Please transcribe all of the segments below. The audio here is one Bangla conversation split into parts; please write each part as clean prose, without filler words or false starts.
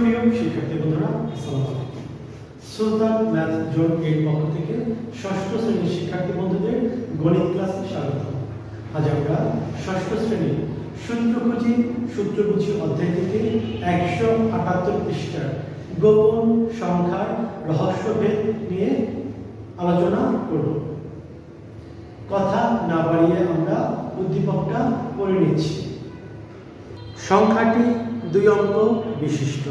সুপ্রিয় শিক্ষার্থী বন্ধুরা, আসসালামু আলাইকুম। সুলতান ম্যাথ জোন এর পক্ষ থেকে ষষ্ঠ শ্রেণীর শিক্ষার্থী বন্ধুদের গণিত ক্লাসে স্বাগত। আজ আমরা ষষ্ঠ শ্রেণীর সূত্র বুঝি অধ্যায় থেকে 178 পৃষ্ঠার গোপন সংখ্যার রহস্যভেদ নিয়ে আলোচনা করব। কথা না বাড়িয়ে আমরা উদ্দীপকটা পড়ে নিচ্ছি। সংখ্যাটি 2 অঙ্ক বিশিষ্ট।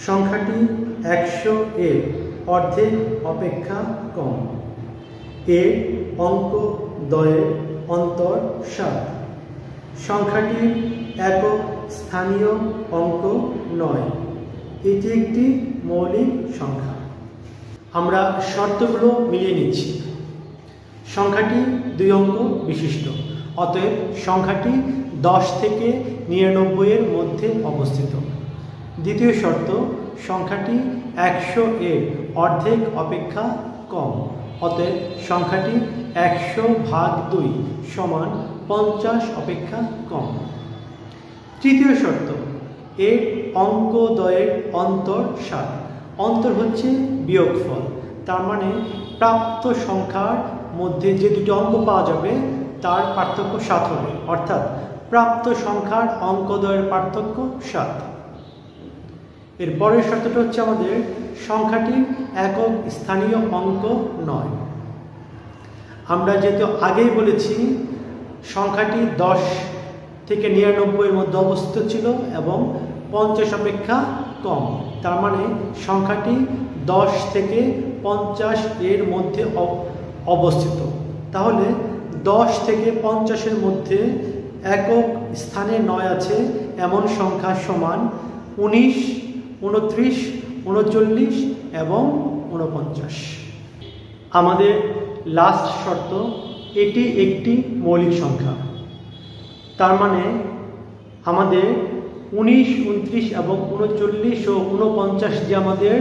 সংখ্যাটি 100 এর অর্ধেক অপেক্ষা কম। এর অঙ্ক দ্বয়ের অন্তর 7। সংখ্যাটির একক স্থানীয় অঙ্ক 9। এটি একটি মৌলিক সংখ্যা। আমরা শর্তগুলো মিলিয়ে নিচ্ছি। সংখ্যাটি 2 অঙ্ক বিশিষ্ট, অতএব সংখ্যাটি 10 থেকে 99 এর মধ্যে অবস্থিত। দ্বিতীয় শর্ত, সংখ্যাটি 100 এর অর্ধেক অপেক্ষা কম, অতএব সংখ্যাটি 100/2 সমান 50 অপেক্ষা কম। তৃতীয় শর্ত, এর অঙ্ক দ্বয়ের অন্তর 7। অন্তর হচ্ছে বিয়োগফল, তার মানে প্রাপ্ত সংখ্যার মধ্যে যে দুটি অঙ্ক পাওয়া যাবে তার পার্থক্য 7 হবে, অর্থাৎ প্রাপ্ত সংখ্যার অঙ্কদ্বয়ের পার্থক্য 7। এর পরের শর্তটা হচ্ছে আমাদের সংখ্যাটির একক স্থানীয় অঙ্ক 9। আমরা যেহেতু আগেই বলেছি সংখ্যাটি 10 থেকে 99 এর মধ্যে অবস্থিত ছিল এবং 50 অপেক্ষা কম, তার মানে সংখ্যাটি 10 থেকে 50 এর মধ্যে অবস্থিত। তাহলে 10 থেকে 50 এর মধ্যে একক স্থানে 9 আছে এমন সংখ্যা সমান 19, 29, 39 এবং 49। আমাদের লাস্ট শর্ত, এটি একটি মৌলিক সংখ্যা। তার মানে আমাদের 19, 29 এবং 39 ও 49 যে আমাদের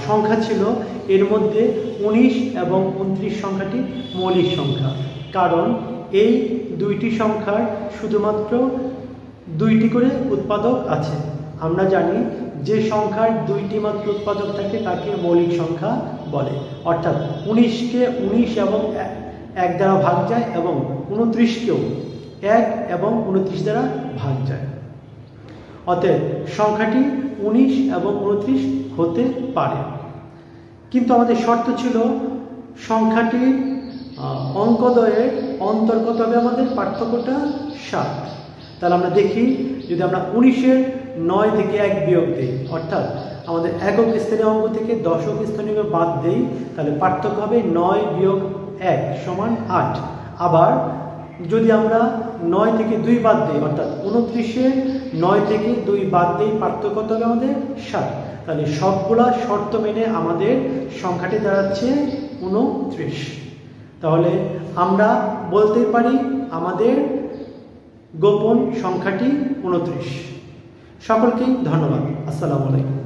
সংখ্যা ছিল, এর মধ্যে 19 এবং 29 সংখ্যাটি মৌলিক সংখ্যা, কারণ এই দুইটি সংখ্যার শুধুমাত্র 2টি করে উৎপাদক আছে। আমরা জানি যে সংখ্যার 2টি মাত্র উৎপাদক থাকে তাকে মৌলিক সংখ্যা বলে, অর্থাৎ 19কে 19 এবং 1 দ্বারা ভাগ যায় এবং 29কেও 1 এবং 29 দ্বারা ভাগ যায়। অতএব সংখ্যাটি 19 এবং 29 হতে পারে, কিন্তু আমাদের শর্ত ছিল সংখ্যাটির অঙ্কদ্বয়ের অন্তর্গত হবে আমাদের পার্থক্যটা 7। তাহলে আমরা দেখি, যদি আমরা 19-এর 9 থেকে 1 বিয়োগ দিই, অর্থাৎ আমাদের একক স্থানীয় অঙ্ক থেকে দশক স্থানীয় বাদ দেই, তাহলে পার্থক্য হবে 9 বিয়োগ 1 সমান 8। আবার যদি আমরা 9 থেকে 2 বাদ দিই, অর্থাৎ 29-এর 9 থেকে 2 বাদ দিই, পার্থক্য হবে আমাদের 7। তাহলে সবগুলা শর্ত মেনে আমাদের সংখ্যাটি দাঁড়াচ্ছে 29। তাহলে আমরা বলতে পারি আমাদের গোপন সংখ্যাটি 29। সকলকে ধন্যবাদ। আসসালামু আলাইকুম।